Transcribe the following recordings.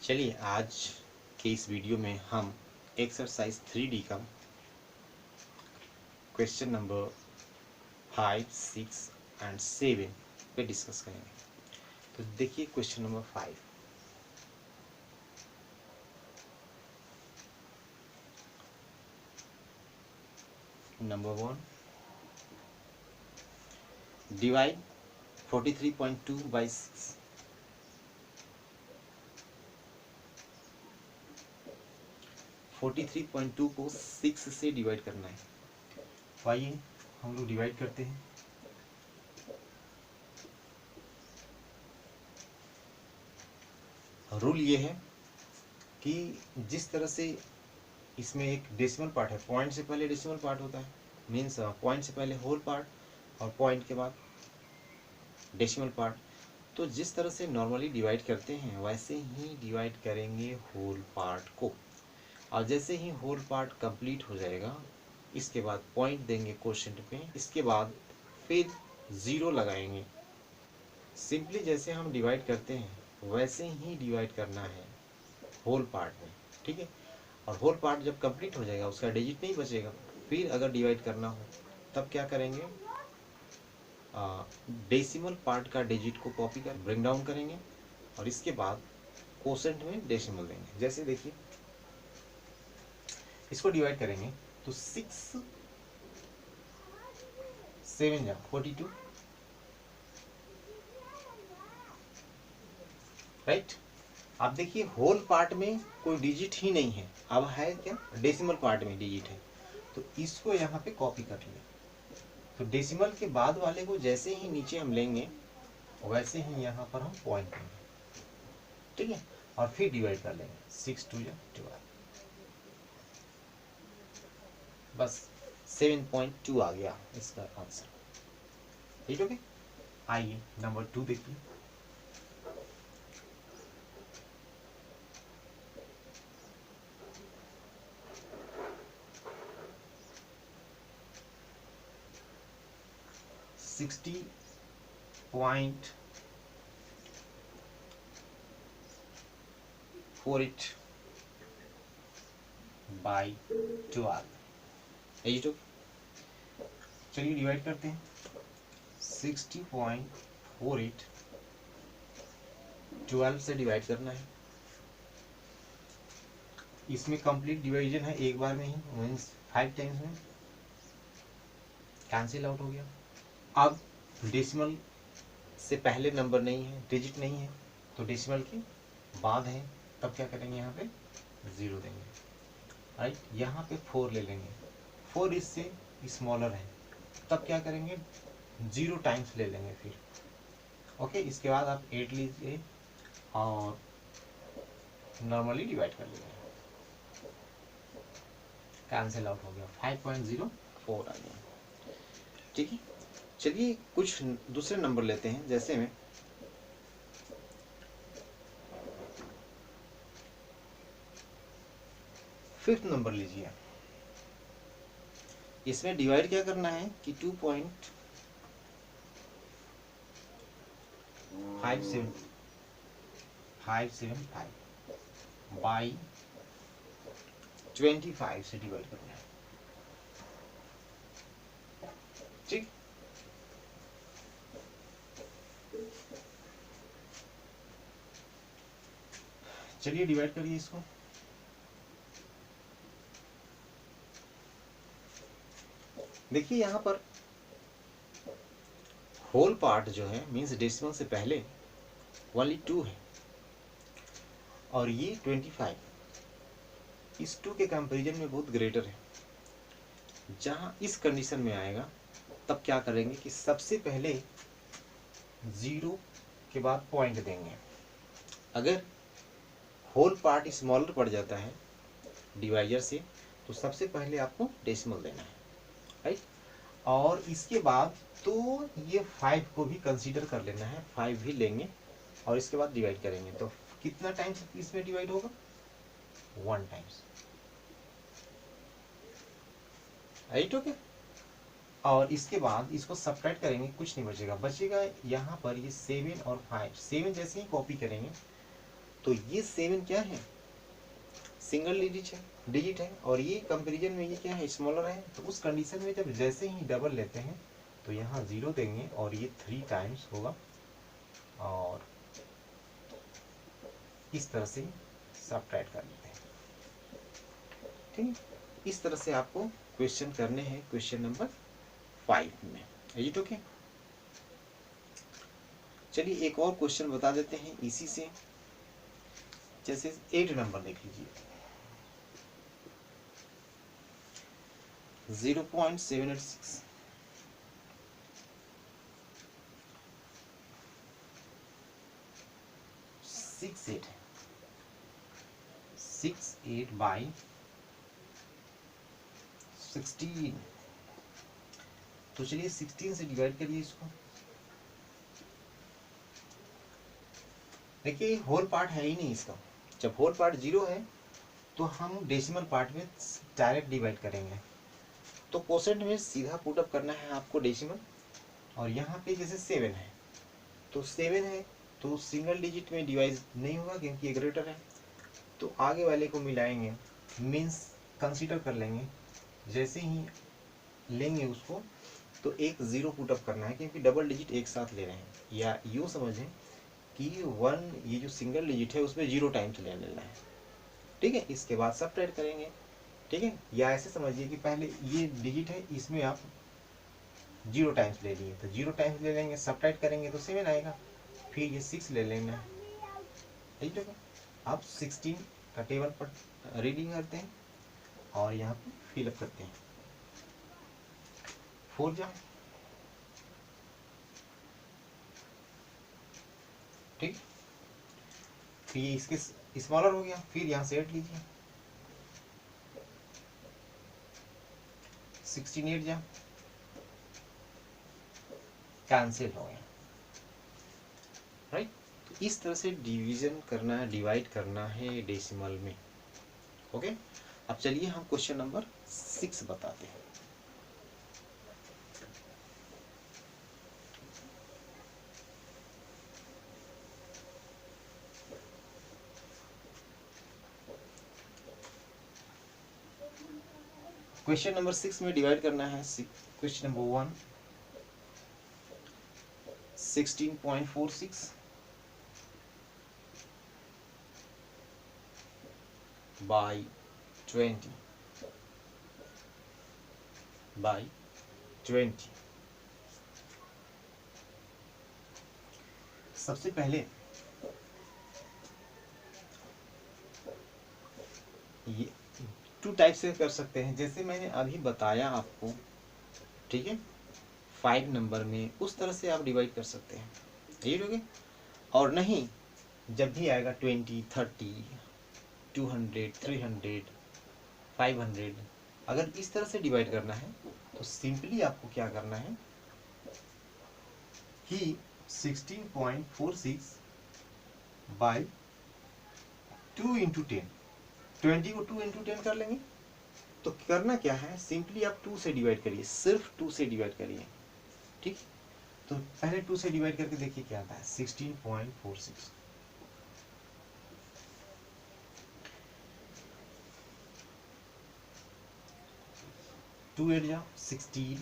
चलिए आज के इस वीडियो में हम एक्सरसाइज 3D का क्वेश्चन नंबर 5, 6 एंड 7 पे डिस्कस करेंगे। तो देखिए question number 5। Number 1, divide 43.2 by 6। 43.2 को 6 से डिवाइड करना है। तो आइए हम लोग डिवाइड करते हैं। रूल ये है कि जिस तरह से इसमें एक डेसिमल पार्ट है, पॉइंट से पहले डेसिमल पार्ट होता है, मीन्स पॉइंट से पहले होल पार्ट और पॉइंट के बाद डेसिमल पार्ट। तो जिस तरह से नॉर्मली डिवाइड करते हैं वैसे ही डिवाइड करेंगे होल पार्ट को। और जैसे ही होल पार्ट कंप्लीट हो जाएगा इसके बाद पॉइंट देंगे क्वोशेंट पे, इसके बाद फिर ज़ीरो लगाएंगे। सिंपली जैसे हम डिवाइड करते हैं वैसे ही डिवाइड करना है होल पार्ट में, ठीक है। और होल पार्ट जब कंप्लीट हो जाएगा उसका डिजिट नहीं बचेगा। फिर अगर डिवाइड करना हो तब क्या करेंगे, डेसिमल पार्ट का डिजिट को कॉपी कर ब्रिंग डाउन करेंगे और इसके बाद कोसेंट में डेसिमल देंगे। जैसे देखिए इसको डिवाइड करेंगे तो 6 7 जा 42, राइट। आप देखिए होल पार्ट में कोई डिजिट ही नहीं है, अब है क्या, डेसिमल पार्ट में डिजिट है। तो इसको यहाँ पे कॉपी कर लिया। तो डेसिमल के बाद वाले को जैसे ही नीचे हम लेंगे वैसे ही यहाँ पर हम पॉइंट लेंगे, ठीक है। और फिर डिवाइड कर लेंगे 6 2 या 12, बस 7.2 आ गया इसका आंसर, ठीक है। आइए नंबर 2 देखिए। $60.48 बाई 12, एच। चलिए डिवाइड करते हैं। 60.48 12 से डिवाइड करना है। इसमें कंप्लीट डिवीजन है एक बार में ही, मीन्स 5 टाइम्स में कैंसिल आउट हो गया। अब डेसिमल से पहले नंबर नहीं है, डिजिट नहीं है, तो डेसिमल के बाद है, तब क्या करेंगे, यहाँ पे 0 देंगे, राइट। यहाँ पे 4 ले लेंगे, 4 इससे स्मॉलर है, तब क्या करेंगे 0 टाइम्स ले लेंगे फिर, ओके। इसके बाद आप 8 लीजिए और नॉर्मली डिवाइड कर लीजिए, कैंसिल आउट हो गया, 5.04 आ गया, ठीक है। चलिए कुछ दूसरे नंबर लेते हैं, जैसे में 5th नंबर लीजिए। इसमें डिवाइड क्या करना है कि 2.575 बाई 25 से डिवाइड करना है, ठीक। चलिए डिवाइड करिए इसको। देखिए यहाँ पर होल पार्ट जो है मीन्स डेसिमल से पहले ओनली 2 है और ये 25 इस 2 के कंपैरिजन में बहुत ग्रेटर है। जहाँ इस कंडीशन में आएगा तब क्या करेंगे कि सबसे पहले 0 के बाद पॉइंट देंगे। अगर होल पार्ट स्मॉलर पड़ जाता है डिवाइजर से तो सबसे पहले आपको डेसिमल देना है, राइट। और इसके बाद तो ये 5 को भी कंसीडर कर लेना है, 5 भी लेंगे और इसके बाद डिवाइड करेंगे। तो कितना टाइम्स इसमें डिवाइड होगा, 1 टाइम्स, राइट, ओके। और इसके बाद इसको सब्ट्रैक्ट करेंगे, कुछ नहीं बचेगा, बचेगा यहाँ पर ये 7 और 5। 7 जैसे ही कॉपी करेंगे तो ये 7 क्या है, सिंगल डिजिट है और ये कंपैरिजन में ये क्या है, स्मॉलर है। तो उस कंडीशन में जब जैसे ही डबल लेते हैं तो यहाँ 0 देंगे और ये 3 टाइम्स होगा और इस तरह से सबट्रैक्ट कर लेते हैं। ठीक, इस तरह से आपको क्वेश्चन करने हैं क्वेश्चन नंबर 5 में। It okay. चलिए एक और क्वेश्चन बता देते हैं इसी से, जैसे 8 नंबर देख लीजिए। 0.786 68 बाई 16। तो चलिए 16 से डिवाइड करिए इसको। देखिए होल पार्ट है ही नहीं इसका, जब होल पार्ट 0 है तो हम डेसिमल पार्ट में डायरेक्ट डिवाइड करेंगे। तो कोसेंट में सीधा पुटअप करना है आपको डेसिमल, और यहाँ पे जैसे 7 है तो 7 है तो सिंगल डिजिट में डिवाइड नहीं होगा क्योंकि ये ग्रेटर है, तो आगे वाले को मिलाएंगे, मीन्स कंसीडर कर लेंगे। जैसे ही लेंगे उसको तो एक 0 पुटअप करना है क्योंकि डबल डिजिट एक साथ ले रहे हैं, या यूँ समझें कि 1 ये जो सिंगल डिजिट है उसमें 0 टाइम्स ले लेना है। ठीक है, इसके बाद सबट्रैक्ट करेंगे। ठीक है, या ऐसे समझिए कि पहले ये डिजिट है इसमें आप 0 टाइम्स ले लिए, तो 0 टाइम्स ले लेंगे, सबट्रैक्ट करेंगे तो 7 आएगा, फिर ये 6 ले लेना। ठीक है, आप 16 का टेबल पर रीडिंग करते हैं और यहाँ पर फिलअप करते हैं। 4 जाओ। ठीक, फिर ये इसके स्मॉलर हो गया, फिर यहाँ से 8 लीजिए, 16 8 जा कैंसिल हो गया। राइट, तो इस तरह से डिवीजन करना है, डिवाइड करना है डेसिमल में। ओके, अब चलिए हम क्वेश्चन नंबर 6 बताते हैं। क्वेश्चन नंबर 6 में डिवाइड करना है क्वेश्चन नंबर 1 16.46 बाई 20 बाई 20। सबसे पहले ये 2 टाइप से कर सकते हैं, जैसे मैंने अभी बताया आपको। ठीक है, 5 नंबर में उस तरह से आप डिवाइड कर सकते हैं, ठीक है। और नहीं, जब भी आएगा 20 30 200 300 500, अगर इस तरह से डिवाइड करना है तो सिंपली आपको क्या करना है कि 16.46 बाई 2 इंटू 10, 20 को 2 इंटू 10 कर लेंगे। तो करना क्या है, सिंपली आप 2 से डिवाइड करिए, सिर्फ 2 से डिवाइड करिए। ठीक, तो पहले 2 से डिवाइड करके देखिए क्या आता है, 16.46। टू 8 जाओ 16,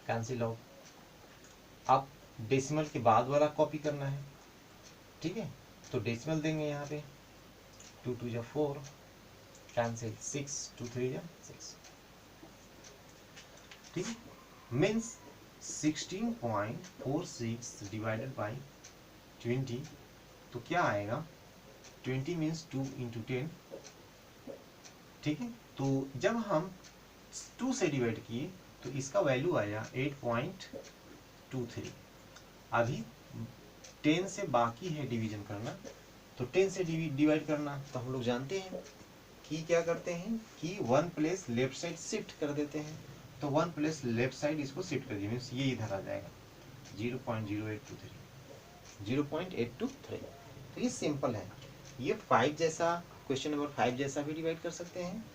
कैंसिल आउट। अब डेसिमल के बाद वाला कॉपी करना है। ठीक है, तो डेसिमल देंगे यहाँ पे, 2 2 जा 4, कैंसिल, 6 2 3 जा 6। ठीक है, मीन्स 16.46 डिवाइडेड बाई 20, तो क्या आएगा, 20 मीन्स 2 इंटू 10। ठीक है, तो जब हम 2 से डिवाइड किए तो इसका वैल्यू आया 8.23। अभी 10 से बाकी है डिवीजन करना, तो 10 से डिवाइड करना, तो हम लोग जानते हैं कि क्या करते हैं कि 1 प्लेस लेफ्ट साइड शिफ्ट कर देते हैं। तो 1 प्लेस लेफ्ट साइड इसको शिफ्ट कर दिए, मीन्स ये इधर आ जाएगा 0.0823। तो ये सिंपल है, ये 5 जैसा, क्वेश्चन नंबर 5 जैसा भी डिवाइड कर सकते हैं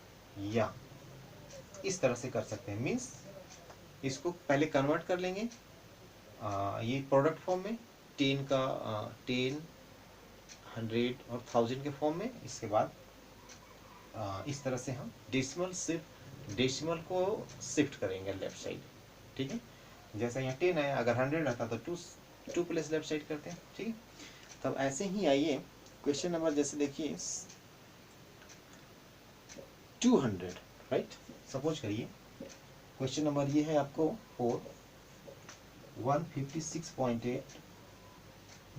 या इस तरह से कर सकते हैं। मीन्स इसको पहले कन्वर्ट कर लेंगे ये प्रोडक्ट फॉर्म में, 10 का 10 100 और 1000 के फॉर्म में। इसके बाद इस तरह से हम डेसिमल को शिफ्ट करेंगे लेफ्ट साइड, ठीक है। जैसा यहाँ 10 है, अगर 100 रहता तो टू प्लेस लेफ्ट साइड करते हैं, ठीक है। तब ऐसे ही आइए क्वेश्चन नंबर जैसे देखिए 200, राइट। सपोज करिए क्वेश्चन नंबर ये है आपको 156.8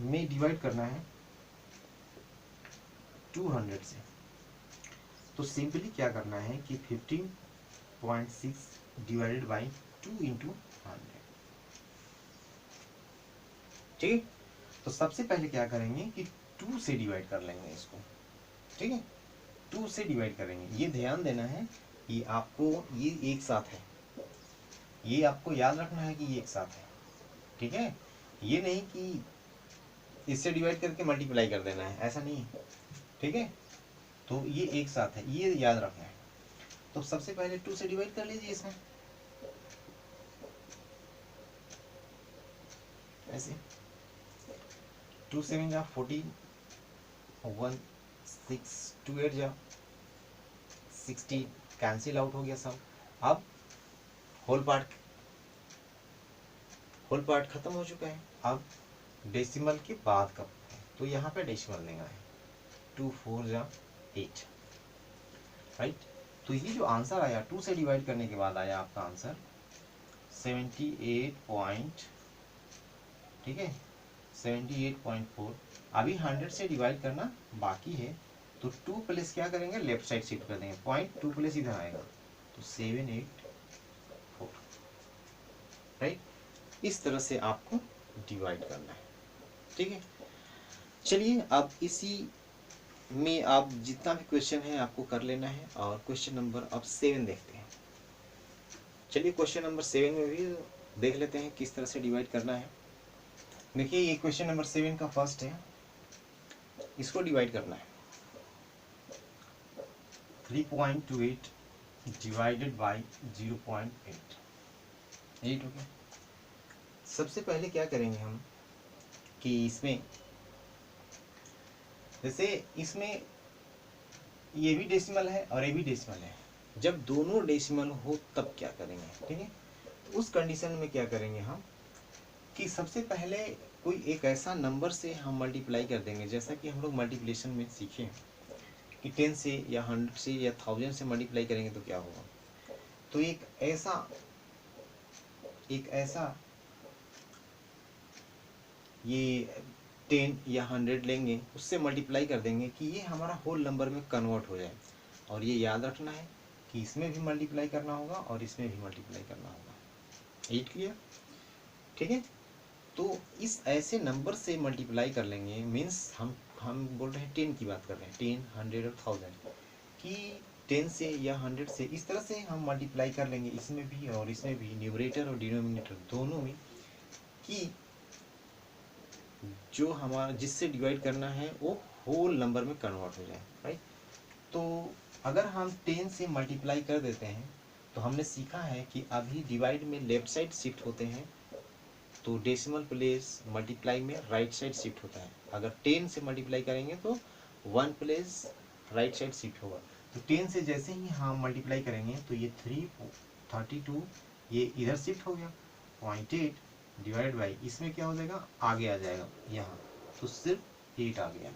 में डिवाइड करना है 200 से। तो सिंपली क्या करना है कि 15.6 डिवाइडेड बाई 2 इंटू 100, ठीक है। तो सबसे पहले क्या करेंगे कि 2 से डिवाइड कर लेंगे इसको, ठीक है। 2 से डिवाइड करेंगे। ये ध्यान देना है कि आपको ये एक साथ है, ये आपको याद रखना है कि ये एक साथ है, ठीक है। ये नहीं कि इससे डिवाइड करके मल्टीप्लाई कर देना है, ऐसा नहीं है, ठीक है। तो ये एक साथ है, ये याद रखना है। तो सबसे पहले 2 से डिवाइड कर लीजिए इसमें, ऐसे 2 7 जा 14, 1 6 2 8 जा 16, कैंसिल आउट हो गया सब। अब होल पार्ट खत्म हो चुका है। अब डेसिमल के बाद का है, तो यहाँ पे डेसिमल लेना है। 2 4 जा 8, राइट। तो ये जो आंसर आया 2 से डिवाइड करने के बाद आया आपका आंसर 78 पॉइंट, ठीक है, 78.4। अभी 100 से डिवाइड करना बाकी है, तो 2 प्लेस क्या करेंगे, लेफ्ट साइड शिफ्ट कर देंगे, पॉइंट 2 प्लेस इधर आएगा, तो 784, राइट। इस तरह से आपको डिवाइड करना है, ठीक है। चलिए अब इसी में आप जितना भी क्वेश्चन है आपको कर लेना है। और क्वेश्चन नंबर अब 7 देखते हैं। चलिए क्वेश्चन नंबर 7 में भी देख लेते हैं किस तरह से डिवाइड करना है। देखिए ये क्वेश्चन नंबर 7 का फर्स्ट है, इसको डिवाइड करना है 3.28 डिवाइडेड बाई 0.8, 8 हो गया। सबसे पहले क्या करेंगे हम कि इसमें जैसे इसमें ये भी डेसिमल है और ये भी डेसिमल है, जब दोनों डेसिमल हो तब क्या करेंगे, ठीक है। तो उस कंडीशन में क्या करेंगे हम कि सबसे पहले कोई एक ऐसा नंबर से हम मल्टीप्लाई कर देंगे, जैसा कि हम लोग मल्टीप्लिकेशन में सीखे कि 10 से या 100 से या 1000 से मल्टीप्लाई करेंगे तो क्या होगा। तो एक ऐसा ये 10 या 100 लेंगे, उससे मल्टीप्लाई कर देंगे कि ये हमारा होल नंबर में कन्वर्ट हो जाए। और ये याद रखना है कि इसमें भी मल्टीप्लाई करना होगा और इसमें भी मल्टीप्लाई करना होगा। 8 क्लियर, ठीक है। तो इस ऐसे नंबर से मल्टीप्लाई कर लेंगे, मीन्स हम बोल रहे हैं 10 की बात कर रहे हैं, 10 100 और 1000 कि 10 से या 100 से इस तरह से हम मल्टीप्लाई कर लेंगे, इसमें भी और इसमें भी, न्यूमरेटर और डिनोमिनेटर दोनों में, कि जो हमारा जिससे डिवाइड करना है वो होल नंबर में कन्वर्ट हो जाए, राइट। तो अगर हम 10 से मल्टीप्लाई कर देते हैं तो हमने सीखा है कि अभी डिवाइड में लेफ्ट साइड शिफ्ट होते हैं, तो डेसिमल प्लेस मल्टीप्लाई में राइट साइड शिफ्ट होता है। अगर 10 से मल्टीप्लाई करेंगे तो 1 प्लेस राइट साइड शिफ्ट होगा। तो 10 से जैसे ही हम मल्टीप्लाई करेंगे तो ये 332 ये इधर शिफ्ट हो गया, 0.8 डिवाइड बाई इसमें क्या हो जाएगा, आगे आ जाएगा यहाँ, तो सिर्फ 8 आ गया,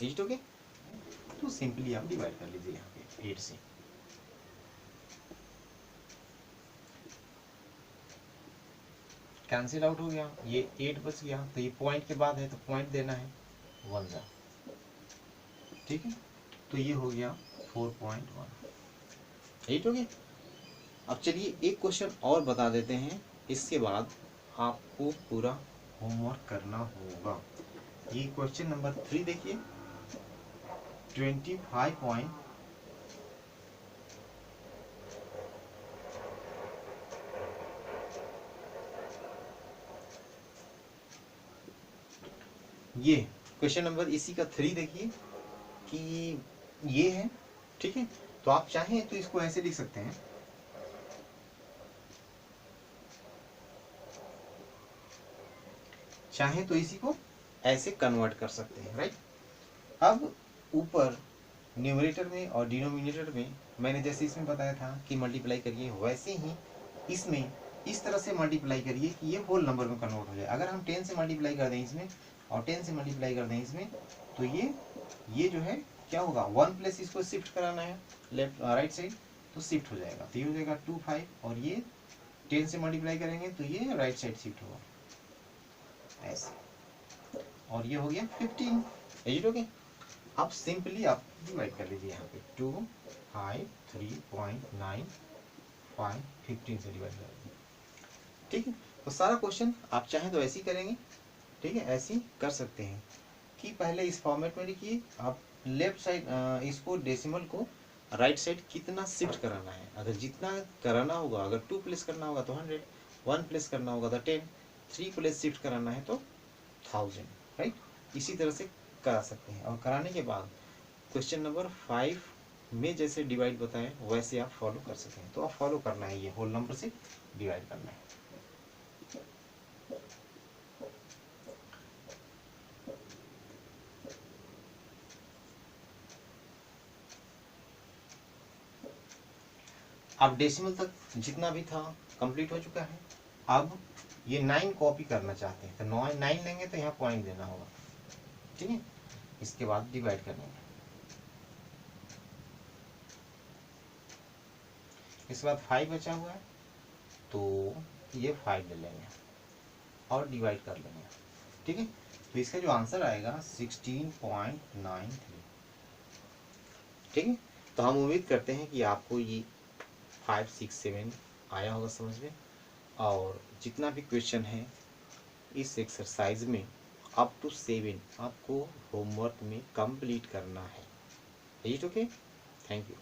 8 हो गया। तो सिंपली आप डिवाइड कर लीजिए यहाँ पे 8 से। कैंसिल आउट हो गया, ये 8 बच गया, तो ये पॉइंट के बाद है तो पॉइंट देना है 1 जा, ठीक है। तो ये हो गया 4.1, 8 हो गया। अब चलिए एक क्वेश्चन और बता देते हैं, इसके बाद आपको पूरा होमवर्क करना होगा। ये क्वेश्चन नंबर 3 देखिए, 25 ये क्वेश्चन नंबर इसी का 3 देखिए कि ये है, ठीक है। तो आप चाहें तो इसको ऐसे लिख सकते हैं, चाहे तो इसी को ऐसे कन्वर्ट कर सकते हैं, राइट। अब ऊपर न्यूमरेटर में और डिनोमिनेटर में मैंने जैसे इसमें बताया था कि मल्टीप्लाई करिए, वैसे ही इसमें इस तरह से मल्टीप्लाई करिए कि ये होल नंबर में कन्वर्ट हो जाए। अगर हम 10 से मल्टीप्लाई कर दें इसमें और 10 से मल्टीप्लाई कर दें इसमें, तो ये जो है क्या होगा, 1 प्लस इसको शिफ्ट कराना है लेफ्ट राइट साइड, तो शिफ्ट हो जाएगा, तो ये हो जाएगा 2 5, और ये 10 से मल्टीप्लाई करेंगे तो ये राइट साइड शिफ्ट होगा ऐसे, और ये हो गया 15। As okay. अब सिंपली आप डिवाइड कर लीजिए यहाँ पे 2 5 3.95 15 से डिवाइड कर दीजिए। ठीक है, तो सारा क्वेश्चन आप चाहें तो ऐसे ही करेंगे। ठीक है, ऐसे ही कर सकते हैं कि पहले इस फॉर्मेट में लिखिए, आप लेफ्ट साइड इसको डेसिमल को राइट साइड कितना शिफ्ट कराना है, अगर जितना कराना होगा, अगर 2 प्लेस करना होगा तो 100, 1 प्लेस करना होगा तो 10, 3 प्लेस शिफ्ट कराना है तो 1000, राइट। इसी तरह से करा सकते हैं, और कराने के बाद क्वेश्चन नंबर 5 में जैसे डिवाइड बताएं वैसे आप फॉलो कर सकते हैं। तो आप फॉलो करना है, ये होल नंबर से डिवाइड करना है। अब डेसिमल तक जितना भी था कंप्लीट हो चुका है। अब ये 9 कॉपी करना चाहते हैं तो 9 लेंगे तो यहाँ पॉइंट देना होगा। ठीक है, इसके बाद डिवाइड करेंगे, इसके बाद 5 बचा हुआ है तो ये 5 ले लेंगे और डिवाइड कर लेंगे। ठीक है, तो इसका जो आंसर आएगा 16.93। ठीक है, तो हम उम्मीद करते हैं कि आपको ये 5 6 7 आया होगा समझ में, और जितना भी क्वेश्चन है इस एक्सरसाइज में अप टू 7 आपको होमवर्क में कंप्लीट करना है। It okay, thank you.